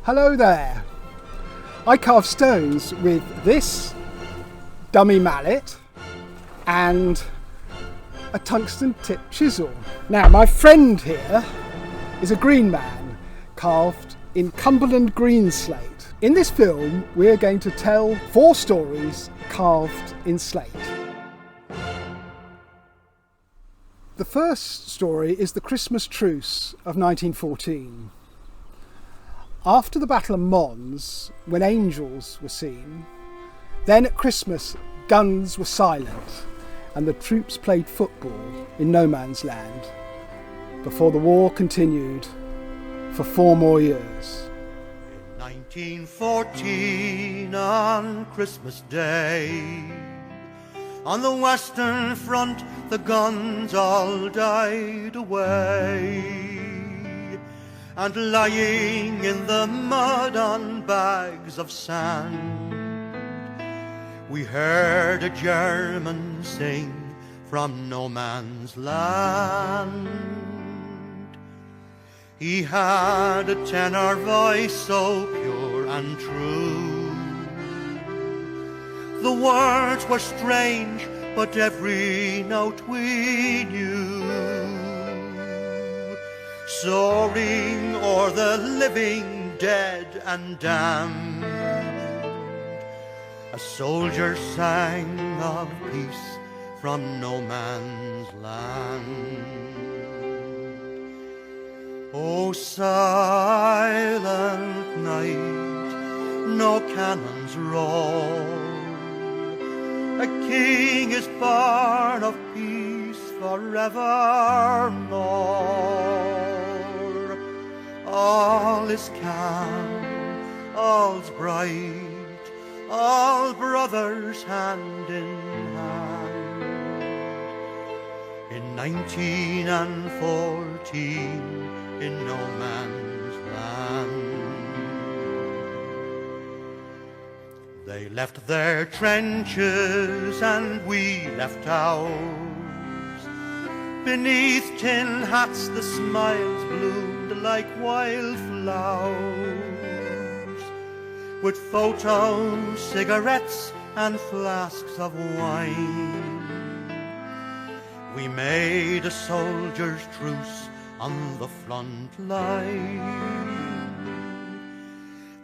Hello there. I carve stones with this dummy mallet and a tungsten tipped chisel. Now my friend here is a green man carved in Cumberland green slate. In this film we're going to tell 4 stories carved in slate. The first story is the Christmas truce of 1914. After the Battle of Mons, when angels were seen, then at Christmas guns were silent and the troops played football in no man's land before the war continued for 4 more years. In 1914, on Christmas Day, on the Western Front the guns all died away. And lying in the mud on bags of sand, we heard a German sing from no man's land. He had a tenor voice so pure and true. The words were strange, but every note we knew. Soaring o'er the living, dead and damned, a soldier sang of peace from no man's land. O silent night, no cannons roar, a king is born of peace forevermore. All is calm, all's bright, all brothers hand in hand. In 1914, in no man's land, they left their trenches and we left ours. Beneath tin hats the smiles bloomed like wildflowers, with photos, cigarettes and flasks of wine. We made a soldier's truce on the front line.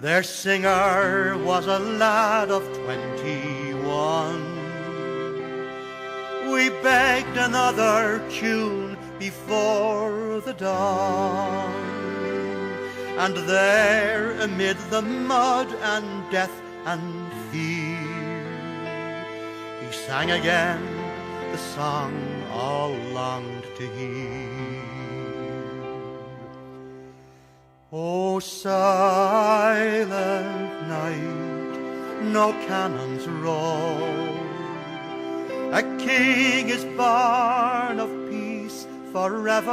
Their singer was a lad of 21. We begged another tune before the dawn, and there amid the mud and death and fear, he sang again the song all longed to hear. O silent night, no cannons roar, a king is born of peace forevermore.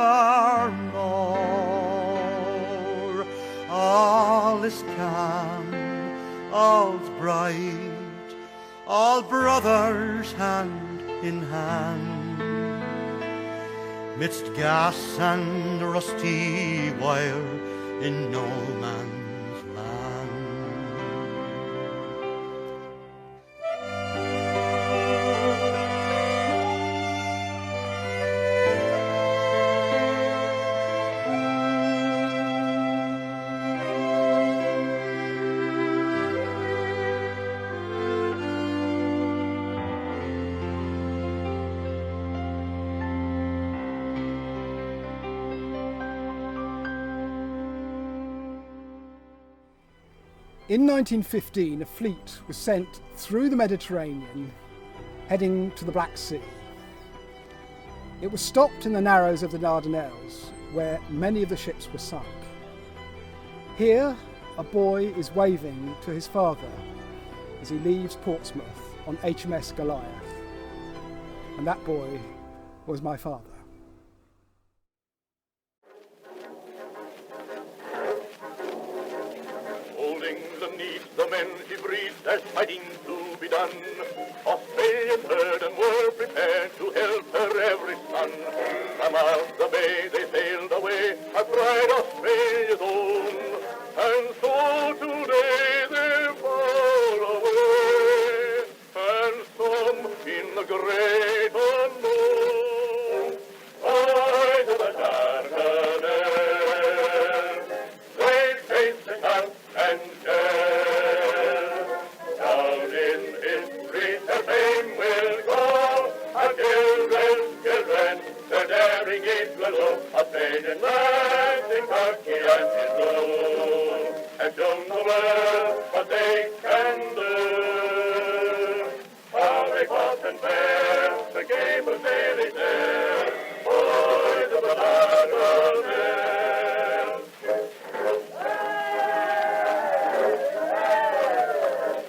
All is calm, all's bright, all brothers hand in hand. Midst gas and rusty wire in no man's land. In 1915, a fleet was sent through the Mediterranean, heading to the Black Sea. It was stopped in the narrows of the Dardanelles, where many of the ships were sunk. Here, a boy is waving to his father as he leaves Portsmouth on HMS Goliath. And that boy was my father. The men he breathed, there's fighting to be done. Australian heard and were prepared to help her every son. From out the bay they sailed away, a pride Australia's own. And so world what they can do. How they fought and fare, the game was daily there, boys of the Dardanelles.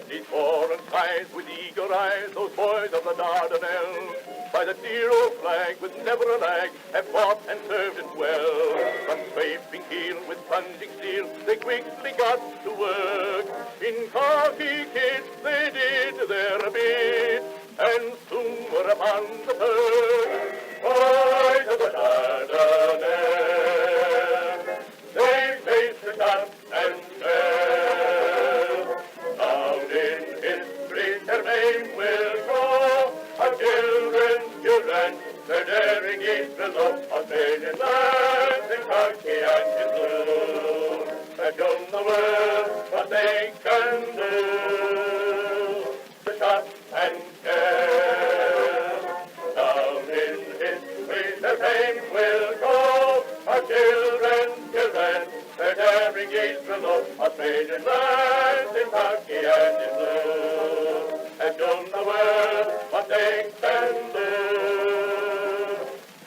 These foreign skies with eager eyes, those boys of the Dardanelles, by the dear old flag with never a lag, have fought and served it well. From scraping keel with plunging steel, they quickly got to work. In khaki kits they did their bit, and soon were upon the Turk. Boys of the Dardanelles, they faced the shot and shell. Down in history their name will go. Our children, their daring east will look Australian lads in khaki and in blue. They've shown the world what they can do. The shot and shell. Down in history their fame will go. Our children, their daring east will look Australian lads in khaki and in blue. They've shown the world what they can do.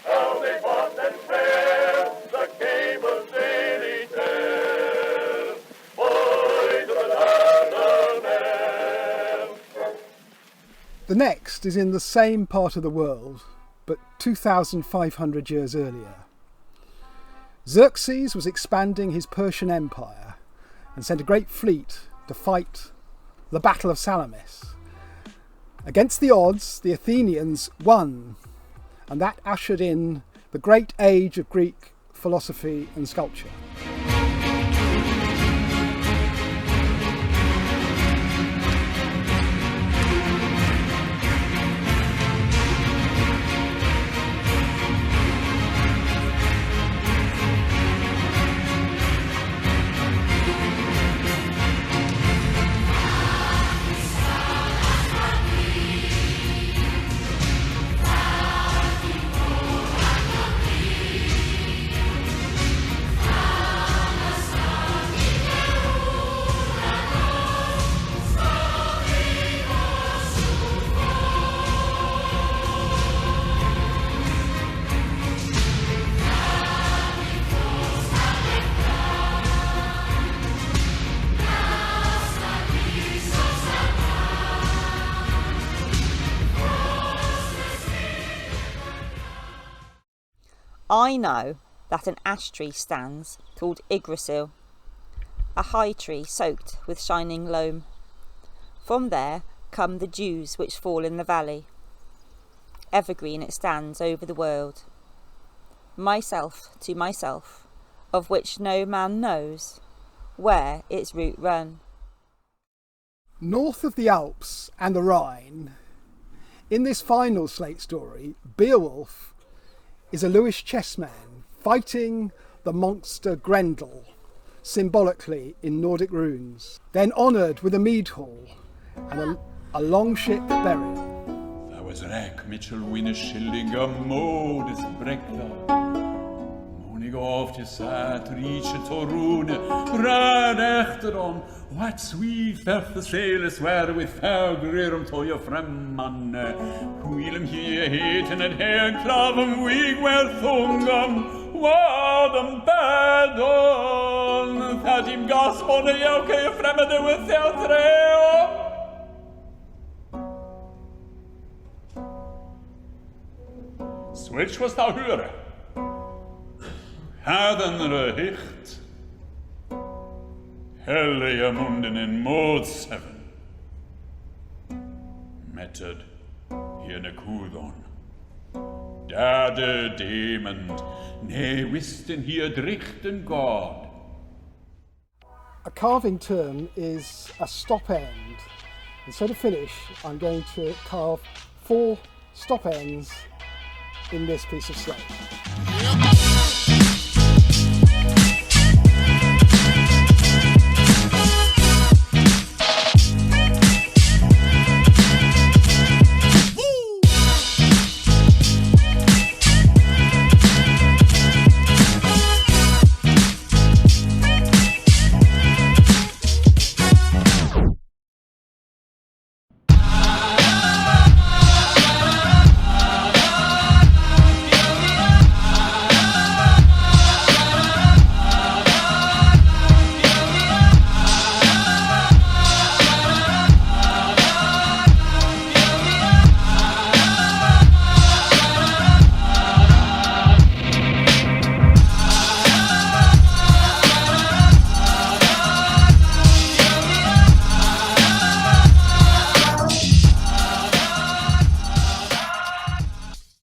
How they fought and fared, the cables daily tell. Boys of the Dardanelles. The next is in the same part of the world, but 2,500 years earlier. Xerxes was expanding his Persian Empire and sent a great fleet to fight the Battle of Salamis. Against the odds, the Athenians won, and that ushered in the great age of Greek philosophy and sculpture. I know that an ash tree stands called Yggdrasil, a high tree soaked with shining loam. From there come the dews which fall in the valley. Evergreen it stands over the world. Myself to myself, of which no man knows where its root run. North of the Alps and the Rhine, in this final Slate story, Beowulf is a Lewis chessman fighting the monster Grendel, symbolically in Nordic runes, then honoured with a mead hall and a longship burial. There was räkmitsel winne skillinga modis brekta. Monig of je sat riche torune, rad echteron, what sweet felt the sailors were with fagrir toya fremman. Wheelum hier heten et her klavam wig well thungam, wadam badon, that him gaspon a yoke fremmede with 𝕊𝕉. Switch was thou høre? Haden hicht. Hellige munden in mod 7. Metted hier kudon. Dade dement, ne wisten hier drichten God. A carving term is a stop end. And so to finish, I'm going to carve 4 stop ends in this piece of slate.